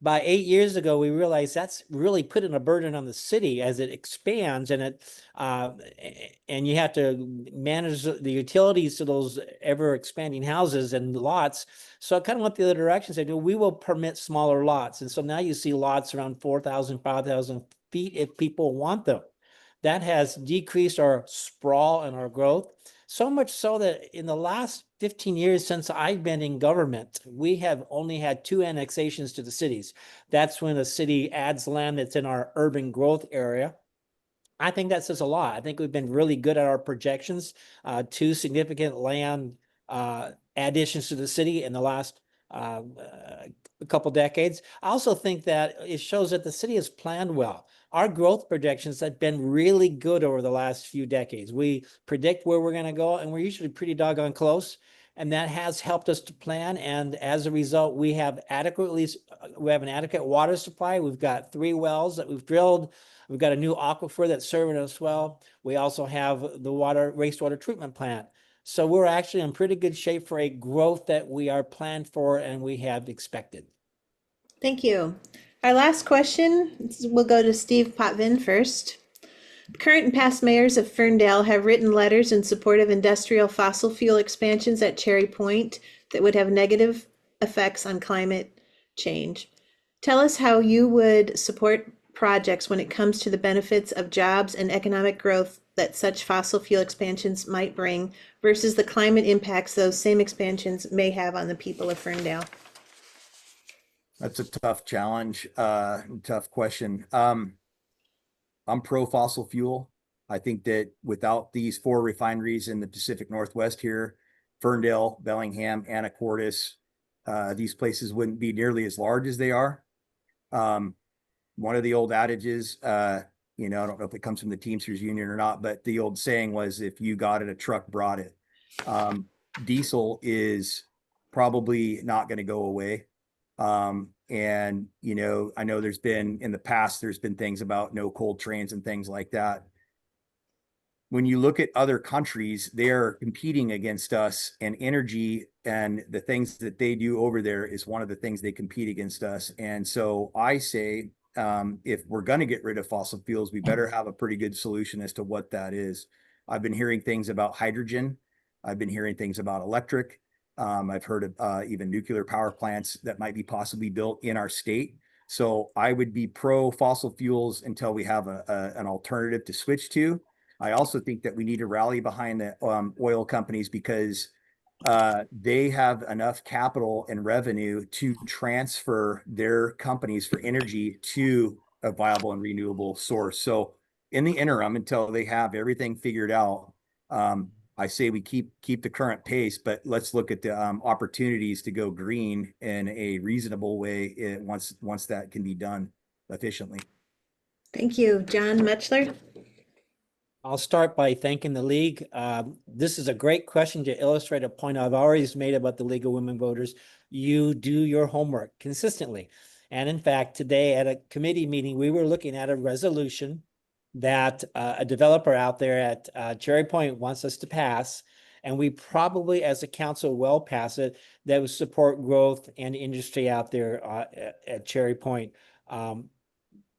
By 8 years ago, we realized that's really putting a burden on the city as it expands, and and you have to manage the utilities to those ever expanding houses and lots. So I kind of went the other direction, said, we will permit smaller lots. And so now you see lots around 4,000, 5,000 feet if people want them. That has decreased our sprawl and our growth. So much so that in the last 15 years since I've been in government, we have only had 2 annexations to the cities. That's when a city adds land that's in our urban growth area. I think that says a lot. I think we've been really good at our projections. 2 significant land additions to the city in the last a couple decades. I also think that it shows that the city has planned well. Our growth projections have been really good over the last few decades. We predict where we're going to go, and we're usually pretty doggone close. And that has helped us to plan. And as a result, we have an adequate water supply. We've got 3 wells that we've drilled. We've got a new aquifer that's serving us well. We also have the wastewater treatment plant. So we're actually in pretty good shape for a growth that we are planned for and we have expected. Thank you. Our last question will go to Steve Potvin first. Current and past mayors of Ferndale have written letters in support of industrial fossil fuel expansions at Cherry Point that would have negative effects on climate change. Tell us how you would support projects when it comes to the benefits of jobs and economic growth that such fossil fuel expansions might bring versus the climate impacts those same expansions may have on the people of Ferndale. That's a tough challenge, tough question. I'm pro fossil fuel. I think that without these 4 refineries in the Pacific Northwest here, Ferndale, Bellingham, Anacortes, these places wouldn't be nearly as large as they are. One of the old adages, I don't know if it comes from the Teamsters Union or not, but the old saying was, if you got it, a truck brought it. Diesel is probably not going to go away. And I know in the past, there's been things about no coal trains and things like that. When you look at other countries, they're competing against us, and energy and the things that they do over there is one of the things they compete against us. And so I say, if we're going to get rid of fossil fuels, we better have a pretty good solution as to what that is. I've been hearing things about hydrogen. I've been hearing things about electric. I've heard of even nuclear power plants that might be possibly built in our state. So I would be pro fossil fuels until we have an alternative to switch to. I also think that we need to rally behind the oil companies because they have enough capital and revenue to transfer their companies for energy to a viable and renewable source. So in the interim, until they have everything figured out, I say we keep the current pace, but let's look at the opportunities to go green in a reasonable way once that can be done efficiently. Thank you. John Mutchler? I'll start by thanking the League. This is a great question to illustrate a point I've always made about the League of Women Voters. You do your homework consistently. And in fact, today at a committee meeting, we were looking at a resolution that a developer out there at Cherry Point wants us to pass. And we probably, as a council, will pass it, that would support growth and industry out there at Cherry Point.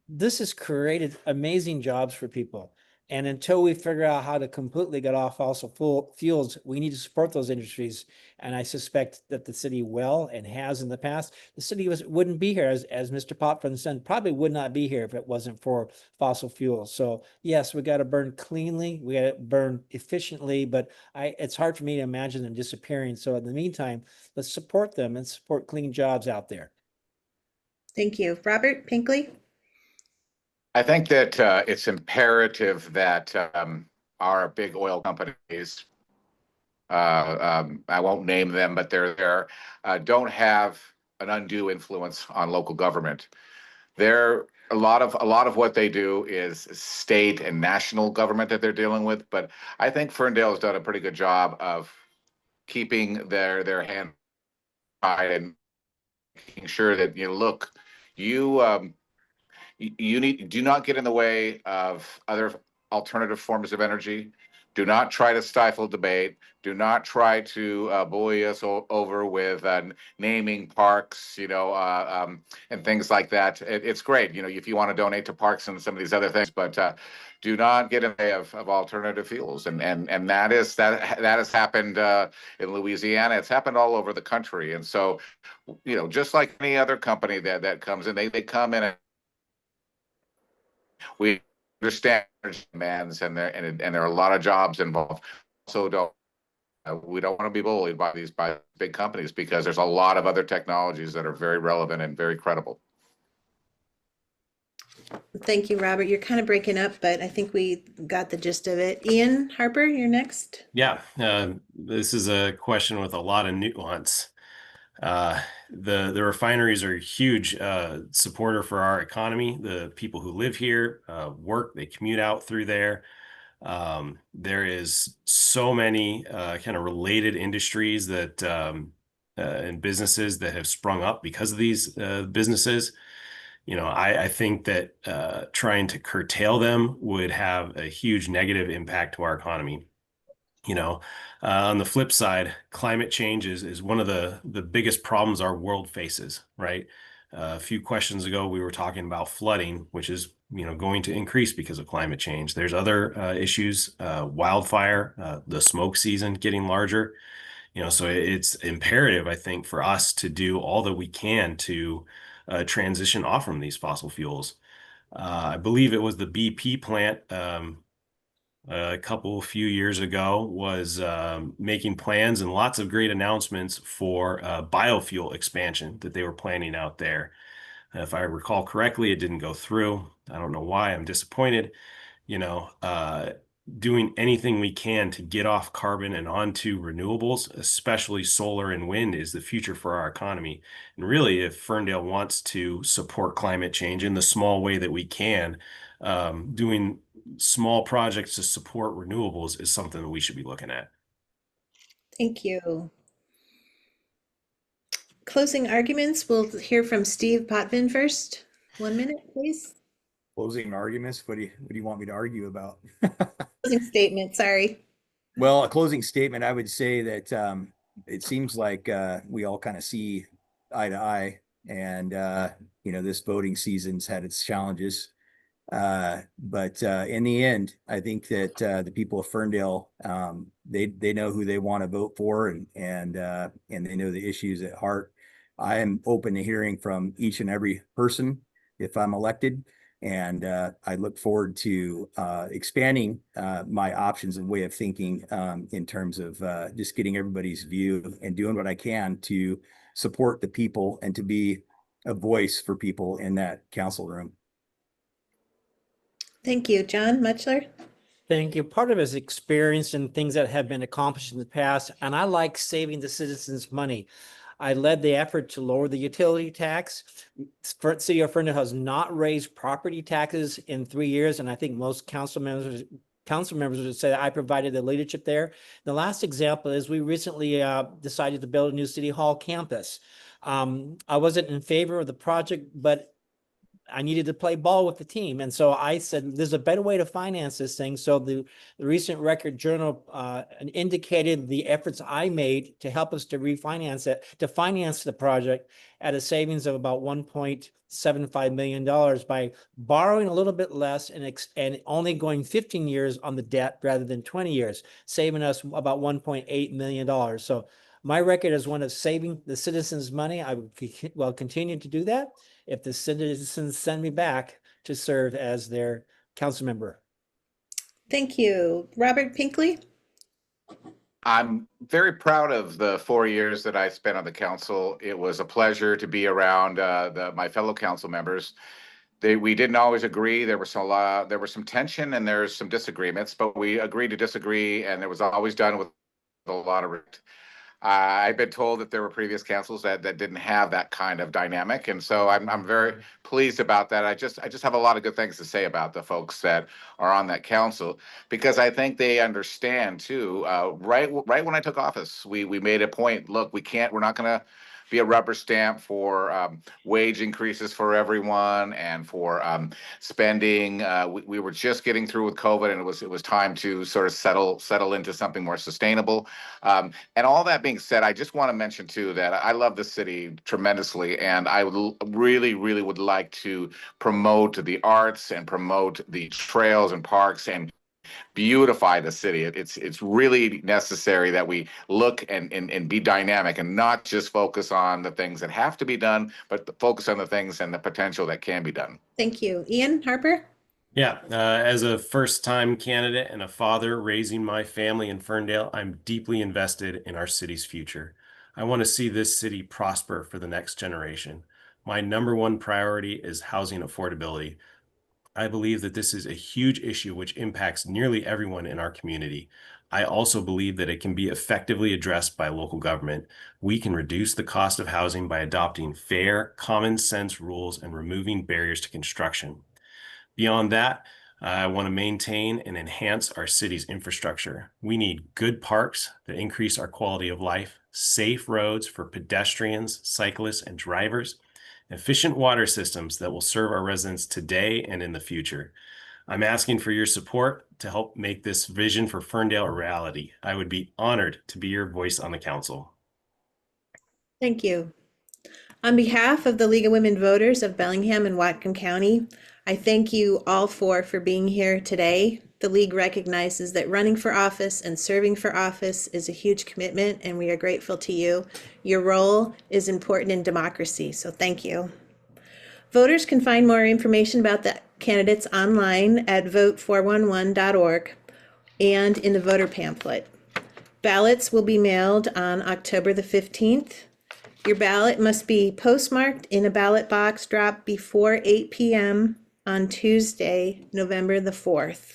This has created amazing jobs for people. And until we figure out how to completely get off fossil fuels, we need to support those industries. And I suspect that the city will and has in the past. The city wouldn't be here, as Mr. Potvin said, probably would not be here if it wasn't for fossil fuels. So yes, we got to burn cleanly, we got to burn efficiently, but it's hard for me to imagine them disappearing. So in the meantime, let's support them and support clean jobs out there. Thank you. Robert Pinkley? I think that it's imperative that our big oil companies, I won't name them, but they're there, don't have an undue influence on local government. A lot of what they do is state and national government that they're dealing with, but I think Ferndale has done a pretty good job of keeping their hand tied and making sure that look, you do not get in the way of other alternative forms of energy. Do not try to stifle debate. Do not try to bully us over with naming parks, and things like that. It's great, if you want to donate to parks and some of these other things, but do not get in the way of alternative fuels. And that has happened in Louisiana. It's happened all over the country. And so, just like any other company that comes in, they come in and we understand demands, and there are a lot of jobs involved. So we don't want to be bullied by big companies, because there's a lot of other technologies that are very relevant and very credible. Thank you, Robert. You're kind of breaking up, but I think we got the gist of it. Ian Harper, you're next. Yeah, this is a question with a lot of nuance. The refineries are a huge supporter for our economy. The people who live here work, they commute out through there. There is so many kind of related industries that and businesses that have sprung up because of these businesses. I think that trying to curtail them would have a huge negative impact to our economy. On the flip side, climate change is one of the biggest problems our world faces, right? A few questions ago, we were talking about flooding, which is, going to increase because of climate change. There's other issues, wildfire, the smoke season getting larger, so it's imperative, I think, for us to do all that we can to transition off from these fossil fuels. I believe it was the BP plant, a few years ago, was making plans and lots of great announcements for biofuel expansion that they were planning out there. If I recall correctly, it didn't go through. I don't know why. I'm disappointed. You know, doing anything we can to get off carbon and onto renewables, especially solar and wind, is the future for our economy. And really, if Ferndale wants to support climate change in the small way that we can, doing small projects to support renewables is something that we should be looking at. Thank you. Closing arguments, we'll hear from Steve Potvin first. 1 minute, please. Closing arguments, what do you want me to argue about? Closing statement, sorry. Well, a closing statement, I would say that it seems like we all kind of see eye to eye, and this voting season's had its challenges. But in the end, I think that the people of Ferndale, they know who they want to vote for, and they know the issues at heart. I am open to hearing from each and every person if I'm elected, and I look forward to expanding my options and way of thinking in terms of just getting everybody's view and doing what I can to support the people and to be a voice for people in that council room. Thank you. John Mutchler? Thank you. Part of it is experience and things that have been accomplished in the past, and I like saving the citizens money. I led the effort to lower the utility tax. City of Ferndale has not raised property taxes in 3 years, and I think most council members would say that I provided the leadership there. The last example is we recently decided to build a new City Hall campus. I wasn't in favor of the project, but I needed to play ball with the team. And so I said, there's a better way to finance this thing. So the recent Record Journal indicated the efforts I made to help us to refinance it, to finance the project at a savings of about $1.75 million by borrowing a little bit less and only going 15 years on the debt rather than 20 years, saving us about $1.8 million. So my record is one of saving the citizens money. I will continue to do that if the citizens send me back to serve as their council member. Thank you. Robert Pinkley? I'm very proud of the 4 years that I spent on the council. It was a pleasure to be around my fellow council members. We didn't always agree. There was some tension and there's some disagreements, but we agreed to disagree, and it was always done with a lot of respect. I've been told that there were previous councils that didn't have that kind of dynamic, and so I'm very pleased about that. I just have a lot of good things to say about the folks that are on that council, because I think they understand too. Right when I took office, we made a point. Look, we're not going to be a rubber stamp for wage increases for everyone and for spending. We were just getting through with COVID, and it was time to sort of settle into something more sustainable. And all that being said, I just want to mention too that I love the city tremendously, and I really would like to promote the arts and promote the trails and parks and beautify the city. It's really necessary that we look and be dynamic and not just focus on the things that have to be done, but focus on the things and the potential that can be done. Thank you. Ian Harper? Yeah, as a first-time candidate and a father raising my family in Ferndale, I'm deeply invested in our city's future. I want to see this city prosper for the next generation. My number one priority is housing affordability. I believe that this is a huge issue which impacts nearly everyone in our community. I also believe that it can be effectively addressed by local government. We can reduce the cost of housing by adopting fair, common sense rules and removing barriers to construction. Beyond that, I want to maintain and enhance our city's infrastructure. We need good parks that increase our quality of life, safe roads for pedestrians, cyclists, and drivers, efficient water systems that will serve our residents today and in the future. I'm asking for your support to help make this vision for Ferndale a reality. I would be honored to be your voice on the council. Thank you. On behalf of the League of Women Voters of Bellingham and Whatcom County, I thank you all four for being here today. The League recognizes that running for office and serving for office is a huge commitment, and we are grateful to you. Your role is important in democracy, so thank you. Voters can find more information about the candidates online at vote411.org and in the voter pamphlet. Ballots will be mailed on October the 15th. Your ballot must be postmarked in a ballot box dropped before 8 p.m. on Tuesday, November the 4th.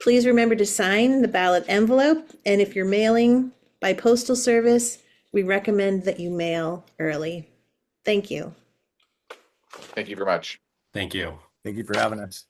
Please remember to sign the ballot envelope, and if you're mailing by postal service, we recommend that you mail early. Thank you. Thank you very much. Thank you. Thank you for having us.